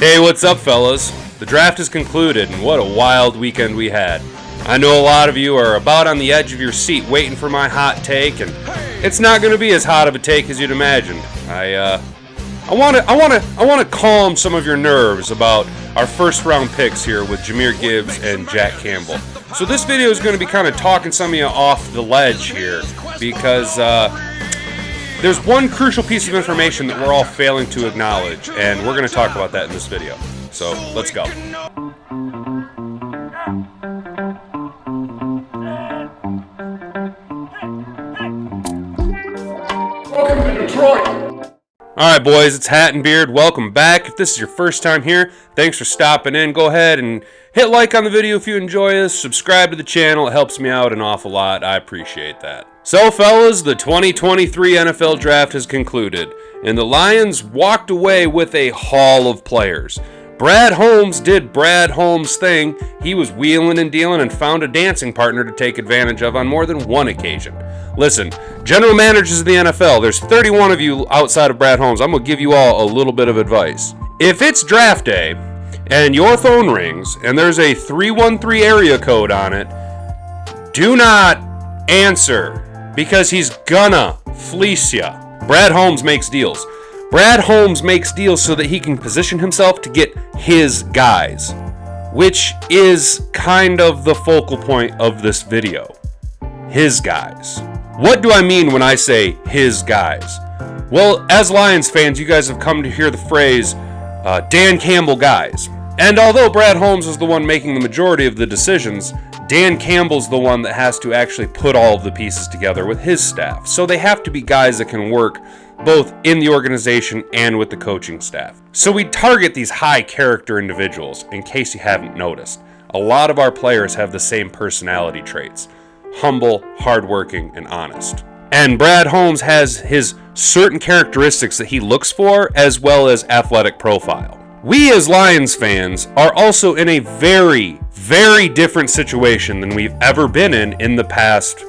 Hey, what's up, fellas? The draft is concluded, and what a wild weekend we had. I know a lot of you are about on the edge of your seat waiting for my hot take, and it's not going to be as hot of a take as you'd imagined. I want to calm some of your nerves about our first round picks here with Jahmyr Gibbs and Jack Campbell. So this video is going to be kind of talking some of you off the ledge here because there's one crucial piece of information that we're all failing to acknowledge, and we're going to talk about that in this video. So let's go. Welcome to Detroit. Alright boys, it's Hat and Beard. Welcome back. If this is your first time here, thanks for stopping in. Go ahead and hit like on the video if you enjoy this. Subscribe to the channel. It helps me out an awful lot. I appreciate that. So fellas, the 2023 NFL Draft has concluded, and the Lions walked away with a haul of players. Brad Holmes did Brad Holmes' thing. He was wheeling and dealing and found a dancing partner to take advantage of on more than one occasion. Listen, general managers of the NFL, there's 31 of you outside of Brad Holmes. I'm going to give you all a little bit of advice. If it's draft day and your phone rings and there's a 313 area code on it, do not answer because he's gonna fleece ya. Brad Holmes makes deals. Brad Holmes makes deals so that he can position himself to get his guys, which is kind of the focal point of this video. His guys. What do I mean when I say his guys? Well, as Lions fans, you guys have come to hear the phrase, Dan Campbell guys. And although Brad Holmes is the one making the majority of the decisions, Dan Campbell's the one that has to actually put all of the pieces together with his staff. So they have to be guys that can work both in the organization and with the coaching staff. So we target these high character individuals, in case you haven't noticed. A lot of our players have the same personality traits. Humble, hardworking, and honest. And Brad Holmes has his certain characteristics that he looks for, as well as athletic profile. We as Lions fans are also in a very, very different situation than we've ever been in the past,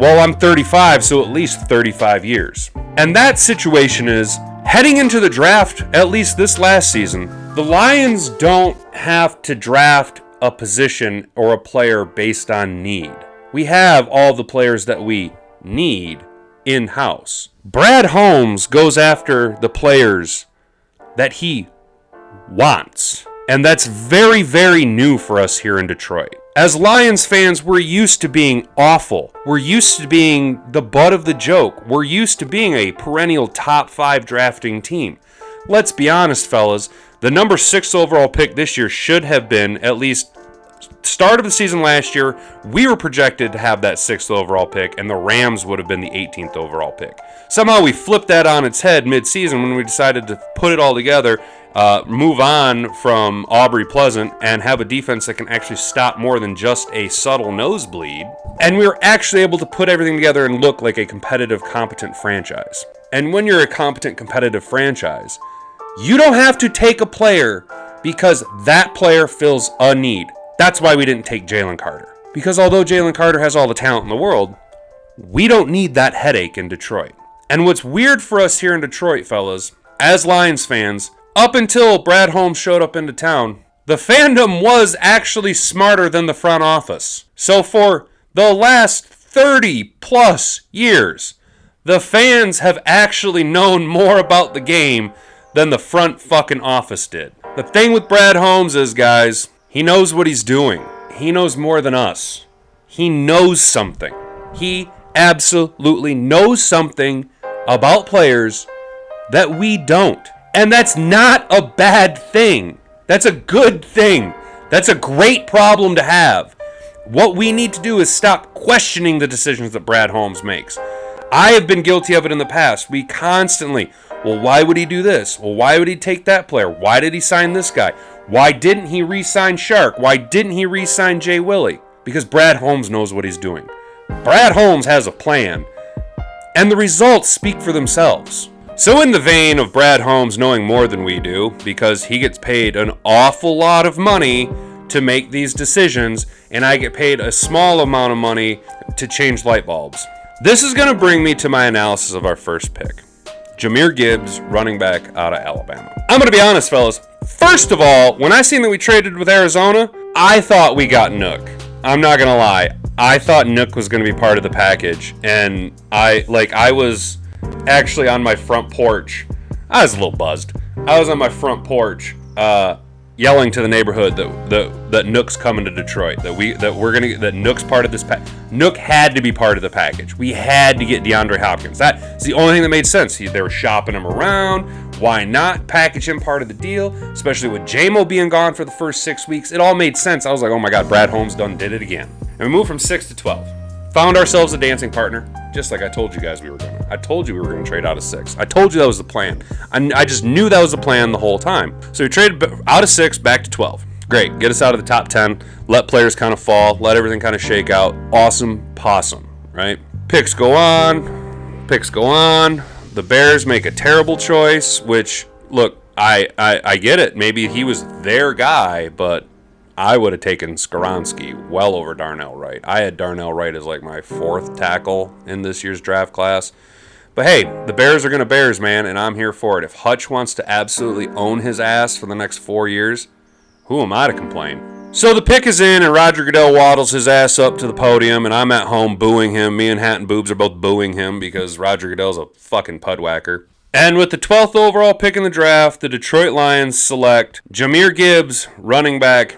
well, I'm 35, so at least 35 years. And that situation is, heading into the draft, at least this last season, the Lions don't have to draft a position or a player based on need. We have all the players that we need in-house. Brad Holmes goes after the players that he wants. And that's very, very new for us here in Detroit. As Lions fans, we're used to being awful. We're used to being the butt of the joke. We're used to being a perennial top 5 drafting team. Let's be honest, fellas. The number 6 overall pick this year should have been, at least start of the season last year, we were projected to have that 6th overall pick, and the Rams would have been the 18th overall pick. Somehow we flipped that on its head mid-season when we decided to put it all together, move on from Aubrey Pleasant, and have a defense that can actually stop more than just a subtle nosebleed. And we were actually able to put everything together and look like a competitive, competent franchise. And when you're a competent, competitive franchise, you don't have to take a player because that player fills a need. That's why we didn't take Jalen Carter. Because although Jalen Carter has all the talent in the world, we don't need that headache in Detroit. And what's weird for us here in Detroit, fellas, as Lions fans, up until Brad Holmes showed up into town, the fandom was actually smarter than the front office. So for the last 30 plus years, the fans have actually known more about the game than the front fucking office did. The thing with Brad Holmes is, guys, he knows what he's doing. He knows more than us. He knows something. He absolutely knows something about players that we don't. And that's not a bad thing. That's a good thing. That's a great problem to have. What we need to do is stop questioning the decisions that Brad Holmes makes. I have been guilty of it in the past. We constantly, well, why would he do this? Well, why would he take that player? Why did he sign this guy? Why didn't he re-sign Shark? Why didn't he re-sign Jay Willie? Because Brad Holmes knows what he's doing. Brad Holmes has a plan, and the results speak for themselves. So in the vein of Brad Holmes knowing more than we do, because he gets paid an awful lot of money to make these decisions, and I get paid a small amount of money to change light bulbs. This is going to bring me to my analysis of our first pick. Jahmyr Gibbs, running back out of Alabama. I'm going to be honest, fellas. First of all, when I seen that we traded with Arizona, I thought we got Nook. I'm not gonna lie. I thought Nook was gonna be part of the package, and I was actually on my front porch. I was a little buzzed. I was on my front porch, yelling to the neighborhood that Nook's coming to Detroit. That Nook's part of this pack. Nook had to be part of the package. We had to get DeAndre Hopkins. That's the only thing that made sense. They were shopping him around. Why not package him part of the deal? Especially with Jahmyr being gone for the first 6 weeks. It all made sense. I was like, oh my God, Brad Holmes did it again. And we moved from 6 to 12. Found ourselves a dancing partner, just like I told you guys we were going to. I told you we were going to trade out of 6. I told you that was the plan. I just knew that was the plan the whole time. So we traded out of 6 back to 12. Great. Get us out of the top 10. Let players kind of fall. Let everything kind of shake out. Awesome possum, right? Picks go on. The Bears make a terrible choice, which, look, I get it. Maybe he was their guy, but I would have taken Skoronski well over Darnell Wright. I had Darnell Wright as like my 4th tackle in this year's draft class. But hey, the Bears are going to Bears, man, and I'm here for it. If Hutch wants to absolutely own his ass for the next 4 years, who am I to complain? So the pick is in, and Roger Goodell waddles his ass up to the podium, and I'm at home booing him. Me and Hat and Boobs are both booing him because Roger Goodell's a fucking pudwhacker. And with the 12th overall pick in the draft, the Detroit Lions select Jahmyr Gibbs, running back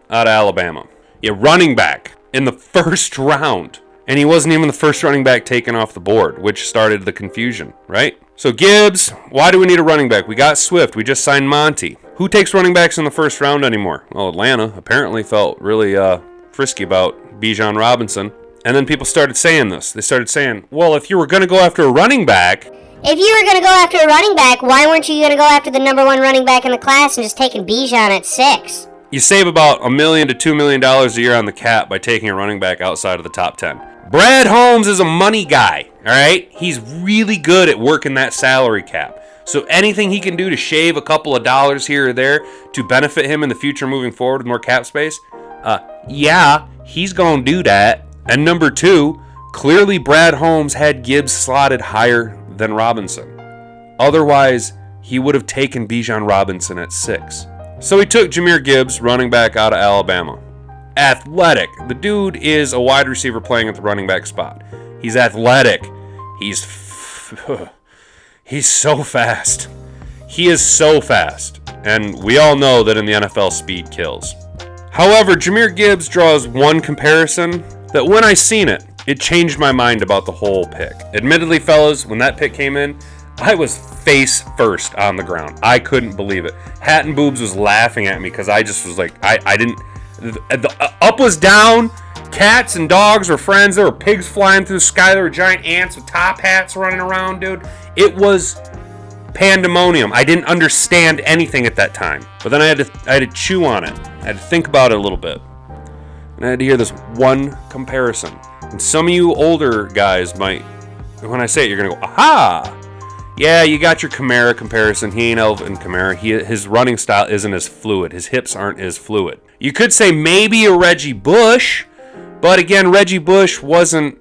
out of Alabama. Yeah, running back in the first round. And he wasn't even the first running back taken off the board, which started the confusion, right? So Gibbs, why do we need a running back? We got Swift. We just signed Monty. Who takes running backs in the first round anymore? Well, Atlanta apparently felt really frisky about Bijan Robinson. And then people started saying this. They started saying, well, if you were going to go after a running back... If you were going to go after a running back, why weren't you going to go after the number 1 running back in the class and just taking Bijan at 6? You save about $1 million to $2 million a year on the cap by taking a running back outside of the top 10. Brad Holmes is a money guy, all right? He's really good at working that salary cap. So anything he can do to shave a couple of dollars here or there to benefit him in the future moving forward with more cap space, yeah, he's going to do that. And number 2, clearly Brad Holmes had Gibbs slotted higher than Robinson. Otherwise, he would have taken Bijan Robinson at 6. So he took Jahmyr Gibbs, running back out of Alabama. Athletic. The dude is a wide receiver playing at the running back spot. He's athletic. He's so fast. He is so fast. And we all know that in the NFL, speed kills. However, Jahmyr Gibbs draws one comparison that when I seen it, it changed my mind about the whole pick. Admittedly, fellas, when that pick came in, I was face first on the ground. I couldn't believe it. Hat and Boobs was laughing at me because I just was like, I didn't... The up was down. Cats and dogs were friends. There were pigs flying through the sky. There were giant ants with top hats running around, dude. It was pandemonium. I didn't understand anything at that time. But then I had to chew on it. I had to think about it a little bit. And I had to hear this one comparison. And some of you older guys might, when I say it, you're going to go, aha! Yeah, you got your Kamara comparison. He ain't Elvin Kamara. His running style isn't as fluid. His hips aren't as fluid. You could say maybe a Reggie Bush, but again, Reggie Bush wasn't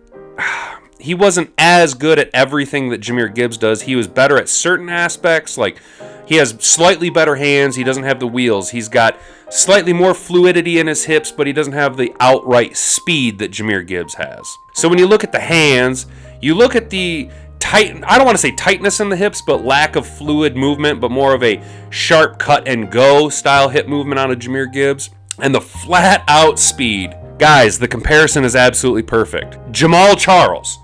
as good at everything that Jahmyr Gibbs does. He was better at certain aspects, like he has slightly better hands. He doesn't have the wheels. He's got slightly more fluidity in his hips, but he doesn't have the outright speed that Jahmyr Gibbs has. So when you look at the hands, you look at the I don't want to say tightness in the hips, but lack of fluid movement, but more of a sharp cut and go style hip movement out of Jahmyr Gibbs. And the flat out speed. Guys, the comparison is absolutely perfect. Jamal Charles.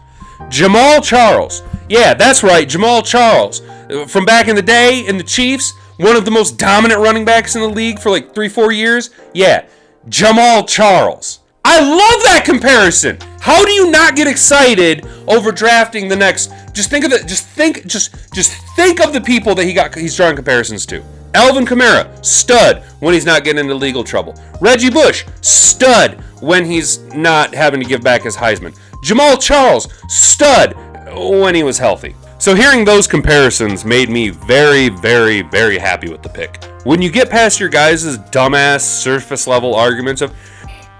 Yeah, that's right, Jamal Charles. From back in the day in the Chiefs, one of the most dominant running backs in the league for like 3-4 years. Yeah, Jamal Charles. I love that comparison. How do you not get excited over drafting the next? Just think of it. Just think of the people that he's drawing comparisons to. Alvin Kamara, stud when he's not getting into legal trouble. Reggie Bush, stud when he's not having to give back his Heisman. Jamal Charles, stud when he was healthy. So hearing those comparisons made me very, very, very happy with the pick. When you get past your guys' dumbass surface level arguments of,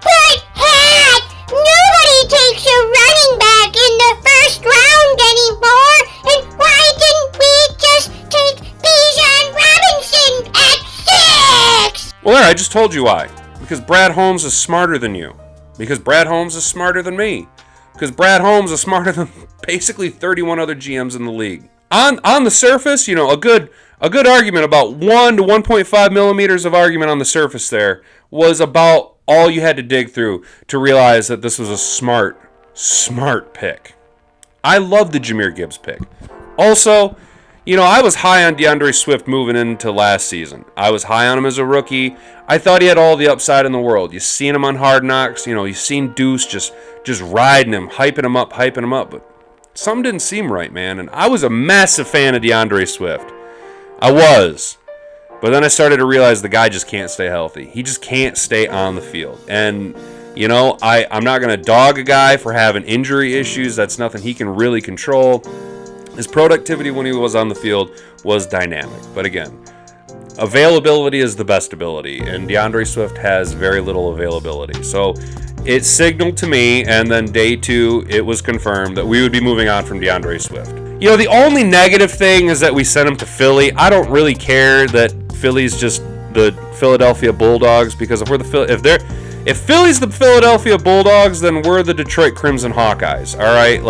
But Hat, nobody takes a running back in the first round anymore, and why didn't we just take Bijan Robinson at Well, there, I just told you why. Because Brad Holmes is smarter than you. Because Brad Holmes is smarter than me. Because Brad Holmes is smarter than basically 31 other GMs in the league. On the surface, a good argument, about 1 to 1.5 millimeters of argument on the surface there, was about all you had to dig through to realize that this was a smart pick. I love the Jahmyr Gibbs pick. Also, I was high on DeAndre Swift moving into last season. I was high on him as a rookie. I thought he had all the upside in the world. You seen him on Hard Knocks. You seen Deuce just riding him, hyping him up. But something didn't seem right, man. And I was a massive fan of DeAndre Swift. I was. But then I started to realize the guy just can't stay healthy. He just can't stay on the field. And, I'm not going to dog a guy for having injury issues. That's nothing he can really control. His productivity when he was on the field was dynamic. But again, availability is the best ability, and DeAndre Swift has very little availability. So it signaled to me, and then day 2, it was confirmed that we would be moving on from DeAndre Swift. The only negative thing is that we sent him to Philly. I don't really care that Philly's just the Philadelphia Bulldogs, because if Philly's the Philadelphia Bulldogs, then we're the Detroit Crimson Hawkeyes, all right?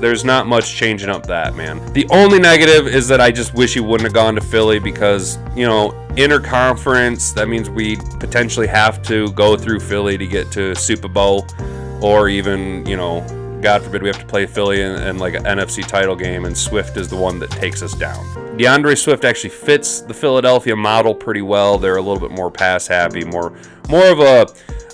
There's not much changing up that, man. The only negative is that I just wish he wouldn't have gone to Philly because, interconference, that means we potentially have to go through Philly to get to Super Bowl, or even, God forbid we have to play Philly in like an NFC title game, and Swift is the one that takes us down. DeAndre Swift actually fits the Philadelphia model pretty well. They're a little bit more pass happy, more of a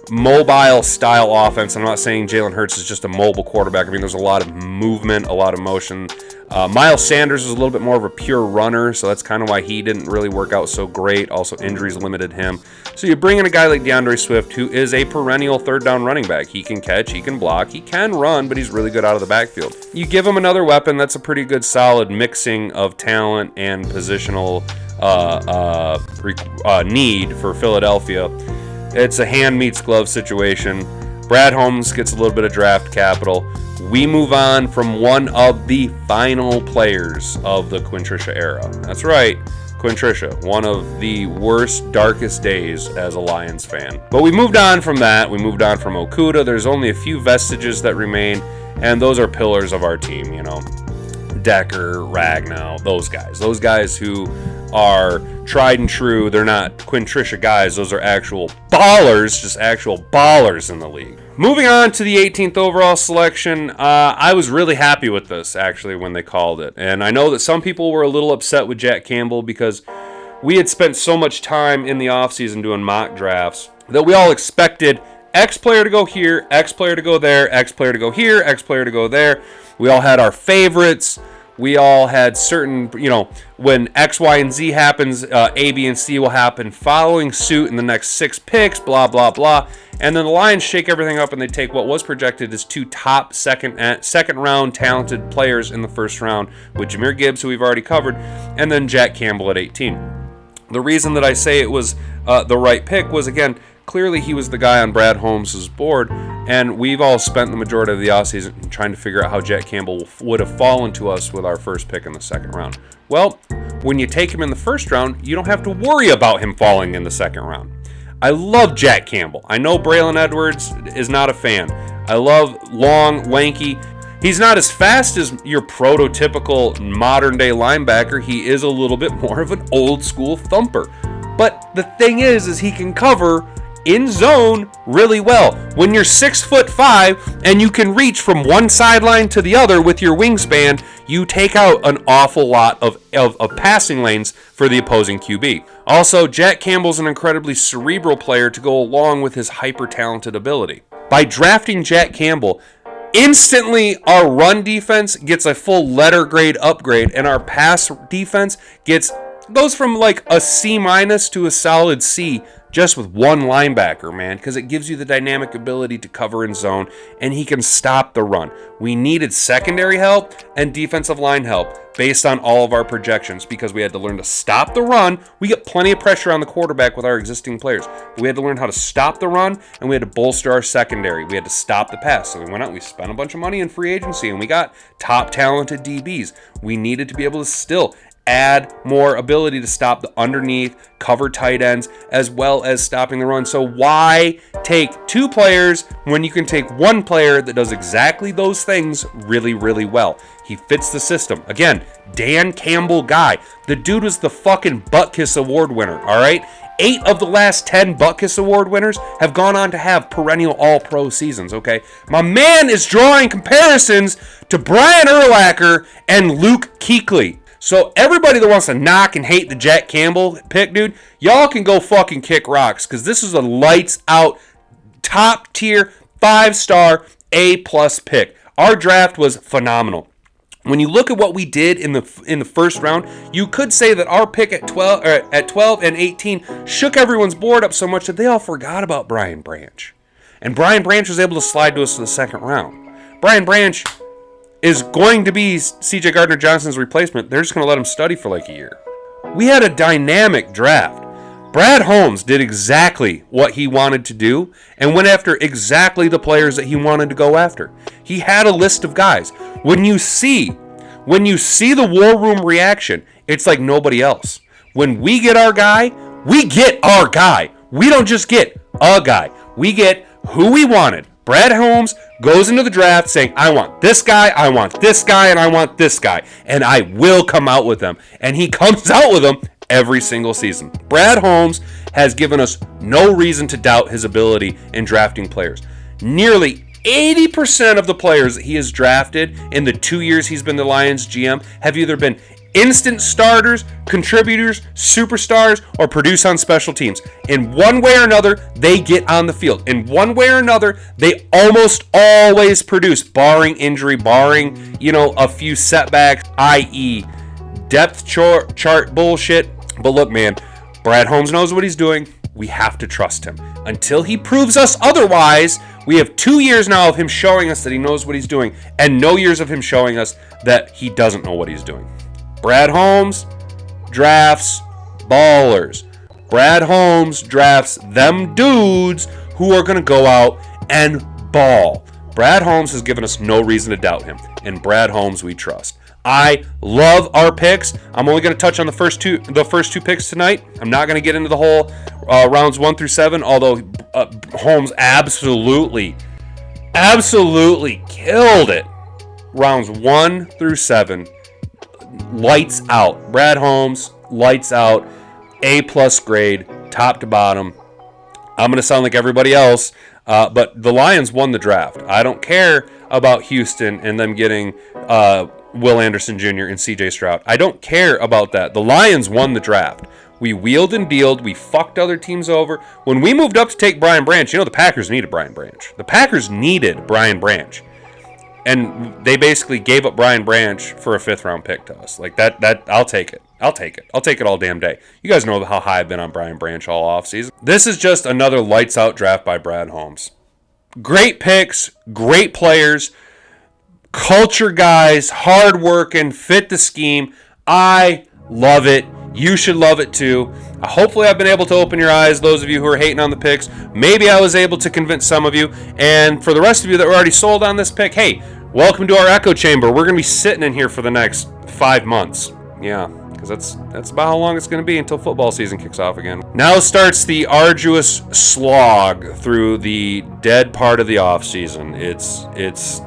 mobile style offense. I'm not saying Jalen Hurts is just a mobile quarterback. I mean, there's a lot of movement, a lot of motion. Miles Sanders is a little bit more of a pure runner, so that's kind of why he didn't really work out so great. Also, injuries limited him. So you bring in a guy like DeAndre Swift, who is a perennial third down running back. He can catch, he can block, he can run, but he's really good out of the backfield. You give him another weapon, that's a pretty good solid mixing of talent and positional need for Philadelphia. It's a hand meets glove situation. Brad Holmes gets a little bit of draft capital. We move on from one of the final players of the Quintricia era. That's right, Quintricia, one of the worst, darkest days as a Lions fan. But we moved on from that. We moved on from Okudah. There's only a few vestiges that remain, and those are pillars of our team, Decker, Ragnow, those guys who are tried and true. They're not Quintricia guys. Those are actual ballers, just actual ballers in the league. Moving on to the 18th overall selection, I was really happy with this, actually, when they called it. And I know that some people were a little upset with Jack Campbell because we had spent so much time in the offseason doing mock drafts that we all expected X player to go here, X player to go there, X player to go here, X player to go there. We all had our favorites. We all had certain, when X, Y, and Z happens, A, B, and C will happen following suit in the next 6 picks, blah, blah, blah. And then the Lions shake everything up and they take what was projected as 2 top second round talented players in the first round with Jahmyr Gibbs, who we've already covered, and then Jack Campbell at 18. The reason that I say it was the right pick was, again, clearly he was the guy on Brad Holmes' board, and we've all spent the majority of the offseason trying to figure out how Jack Campbell would have fallen to us with our first pick in the second round. Well, when you take him in the first round, you don't have to worry about him falling in the second round. I love Jack Campbell. I know Braylon Edwards is not a fan. I love long, lanky. He's not as fast as your prototypical modern-day linebacker. He is a little bit more of an old-school thumper. But the thing is he can cover in zone really well. When you're 6'5" and you can reach from one sideline to the other with your wingspan, you take out an awful lot of passing lanes for the opposing QB. Also, Jack Campbell's an incredibly cerebral player to go along with his hyper-talented ability. By drafting Jack Campbell, instantly our run defense gets a full letter grade upgrade, and our pass defense goes from like a C- to a solid C just with one linebacker, man, because it gives you the dynamic ability to cover in zone, and he can stop the run. We needed secondary help and defensive line help based on all of our projections because we had to learn to stop the run. We get plenty of pressure on the quarterback with our existing players, but we had to learn how to stop the run, and we had to bolster our secondary. We had to stop the pass. So we went out, we spent a bunch of money in free agency, and we got top talented DBs. We needed to be able to still add more ability to stop the underneath, cover tight ends, as well as stopping the run. So why take two players when you can take one player that does exactly those things really, really well? He fits the system. Again, Dan Campbell guy. The dude was the fucking Butkus Award winner, all right? 8 of the last 10 Butkus Award winners have gone on to have perennial all-pro seasons, okay? My man is drawing comparisons to Brian Urlacher and Luke Kuechly. So everybody that wants to knock and hate the Jack Campbell pick, dude, y'all can go fucking kick rocks, because this is a lights-out, top-tier, 5-star, A-plus pick. Our draft was phenomenal. When you look at what we did in the first round, you could say that our pick at 12 and 18 shook everyone's board up so much that they all forgot about Brian Branch. And Brian Branch was able to slide to us in the second round. Brian Branch is going to be C.J. Gardner-Johnson's replacement. They're just going to let him study for like a year. We had a dynamic draft. Brad Holmes did exactly what he wanted to do and went after exactly the players that he wanted to go after. He had a list of guys. When you see the war room reaction, it's like nobody else. When we get our guy, we get our guy. We don't just get a guy. We get who we wanted. Brad Holmes goes into the draft saying, I want this guy, I want this guy, and I want this guy. And I will come out with them. And he comes out with them every single season. Brad Holmes has given us no reason to doubt his ability in drafting players. Nearly 80% of the players that he has drafted in the 2 years he's been the Lions GM have either been instant starters, contributors, superstars, or produce on special teams. In one way or another, they get on the field. In one way or another, they almost always produce, barring injury, barring, a few setbacks, i.e. depth chart bullshit. But look, man, Brad Holmes knows what he's doing. We have to trust him. Until he proves us otherwise, we have 2 years now of him showing us that he knows what he's doing, and no years of him showing us that he doesn't know what he's doing. Brad Holmes drafts ballers. Brad Holmes drafts them dudes who are going to go out and ball. Brad Holmes has given us no reason to doubt him, and Brad Holmes we trust. I love our picks. I'm only going to touch on the first two picks tonight. I'm not going to get into the whole rounds 1 through 7, although Holmes absolutely killed it. Rounds 1 through 7, lights out. Brad Holmes, lights out, A+ grade, top to bottom. I'm going to sound like everybody else, but the Lions won the draft. I don't care about Houston and them getting Will Anderson Jr. and C.J. Stroud. I don't care about that. The Lions won the draft. We wheeled and dealed. We fucked other teams over. When we moved up to take Brian Branch, the Packers needed Brian Branch. The Packers needed Brian Branch. And they basically gave up Brian Branch for a 5th-round pick to us. Like, that I'll take it. I'll take it all damn day. You guys know how high I've been on Brian Branch all offseason. This is just another lights-out draft by Brad Holmes. Great picks, great players, culture guys, hard working, fit the scheme. I love it. You should love it too. Hopefully I've been able to open your eyes, those of you who are hating on the picks. Maybe I was able to convince some of you. And for the rest of you that were already sold on this pick, hey, welcome to our echo chamber. We're going to be sitting in here for the next 5 months. Yeah, because that's about how long it's going to be until football season kicks off again. Now starts the arduous slog through the dead part of the off season. It's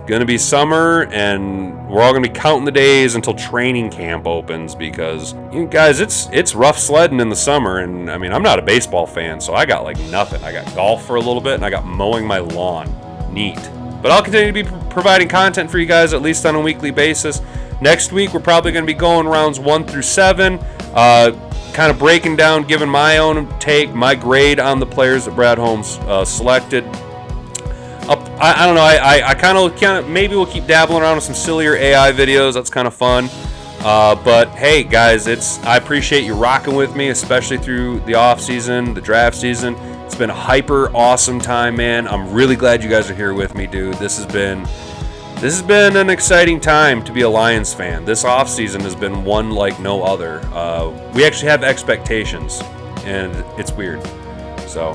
going to be summer, and we're all going to be counting the days until training camp opens, because guys, it's rough sledding in the summer. And I mean, I'm not a baseball fan, so I got like nothing. I got golf for a little bit, and I got mowing my lawn. Neat. But I'll continue to be providing content for you guys, at least on a weekly basis. Next week, we're probably going to be going rounds 1 through 7, kind of breaking down, giving my own take, my grade on the players that Brad Holmes selected. I don't know. I kind of maybe we'll keep dabbling around with some sillier AI videos. That's kind of fun. But hey, guys, I appreciate you rocking with me, especially through the off season, the draft season. It's been a hyper awesome time, man. I'm really glad you guys are here with me, dude. This has been an exciting time to be a Lions fan. This offseason has been one like no other. We actually have expectations, and it's weird. So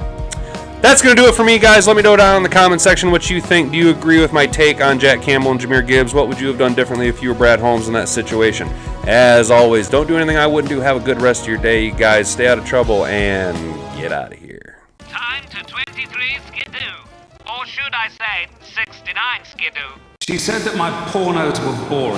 that's going to do it for me, guys. Let me know down in the comment section what you think. Do you agree with my take on Jack Campbell and Jahmyr Gibbs? What would you have done differently if you were Brad Holmes in that situation? As always, don't do anything I wouldn't do. Have a good rest of your day, you guys. Stay out of trouble and get out of here. Time to 23 skidoo. Or should I say 69 skidoo? She said that my pornos were boring.